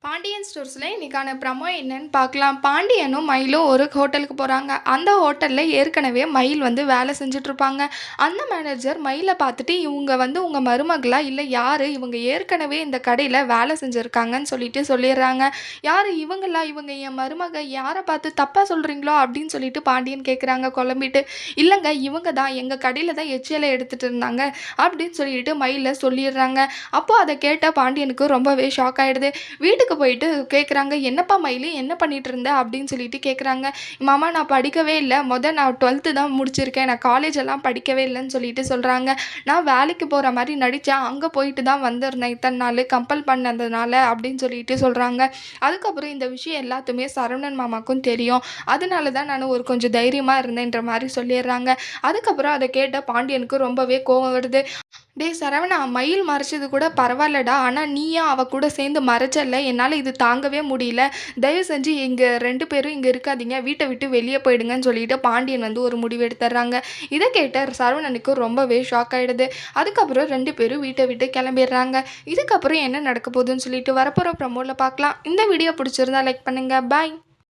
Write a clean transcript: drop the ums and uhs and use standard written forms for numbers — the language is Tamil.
பாண்டியன் ஸ்டோர்ஸில் இன்றைக்கான ப்ரமோ என்னன்னு பார்க்கலாம். பாண்டியனும் மயிலும் ஒரு ஹோட்டலுக்கு போகிறாங்க. அந்த ஹோட்டலில் ஏற்கனவே மயில் வந்து வேலை செஞ்சிட்ருப்பாங்க. அந்த மேனேஜர் மயிலை பார்த்துட்டு, இவங்க வந்து உங்கள் மருமகளா இல்லை யார், இவங்க ஏற்கனவே இந்த கடையில் வேலை செஞ்சுருக்காங்கன்னு சொல்லிட்டு சொல்லிடுறாங்க. யார் இவங்களா, இவங்க என் மருமக, யாரை பார்த்து தப்பாக சொல்கிறீங்களோ அப்படின்னு சொல்லிட்டு பாண்டியன் கேட்குறாங்க குழம்பிட்டு. இல்லைங்க, இவங்க தான் எங்கள் கடையில் தான் எச்சியலை எடுத்துகிட்டு இருந்தாங்க அப்படின்னு சொல்லிட்டு மயிலை சொல்லிடுறாங்க. அப்போது அதை கேட்ட பாண்டியனுக்கு ரொம்பவே ஷாக் ஆகிடுது. வீட்டுக்கு போயிட்டு கேட்குறாங்க, என்னப்பா மயிலு என்ன பண்ணிட்டு இருந்த அப்படின்னு சொல்லிட்டு கேட்குறாங்க. மாமா, நான் படிக்கவே இல்லை, நான் 12th தான் முடிச்சிருக்கேன், நான் காலேஜ் எல்லாம் படிக்கவே இல்லைன்னு சொல்லிட்டு சொல்கிறாங்க. நான் வேலைக்கு போகிற மாதிரி நடித்தேன், அங்கே போயிட்டு தான் வந்திருந்தேன் இத்தனை நாள் கம்பல் பண்ணதுனால அப்படின்னு சொல்லிட்டு சொல்கிறாங்க. அதுக்கப்புறம் இந்த விஷயம் எல்லாத்துமே சரவணன் மாமாக்கும் தெரியும், அதனால தான் நான் ஒரு கொஞ்சம் தைரியமாக இருந்தேன்ற மாதிரி சொல்லிடுறாங்க. அதுக்கப்புறம் அதை கேட்ட பாண்டியனுக்கு ரொம்பவே கோவம் வருது. டேய் சரவணா, மயில் மறைச்சது கூட பரவாயில்லடா, ஆனால் நீயா அவ கூட சேர்ந்து மறைச்சல்ல, என்னால் இது தாங்கவே முடியல, தயவு செஞ்சு இங்கே 2 பேரும் இங்கே இருக்காதீங்க, வீட்டை விட்டு வெளியே போயிடுங்கன்னு சொல்லிட்டு பாண்டியன் வந்து ஒரு முடிவு எடுத்துடுறாங்க. இதை கேட்ட சரவணனுக்கு ரொம்பவே ஷாக் ஆகிடுது. அதுக்கப்புறம் 2 பேரும் வீட்டை விட்டு கிளம்பிடுறாங்க. இதுக்கப்புறம் என்ன நடக்க போகுதுன்னு சொல்லிட்டு வரப்போகிற ப்ரமோவில் பார்க்கலாம். இந்த வீடியோ பிடிச்சிருந்தா லைக் பண்ணுங்கள். பாய்.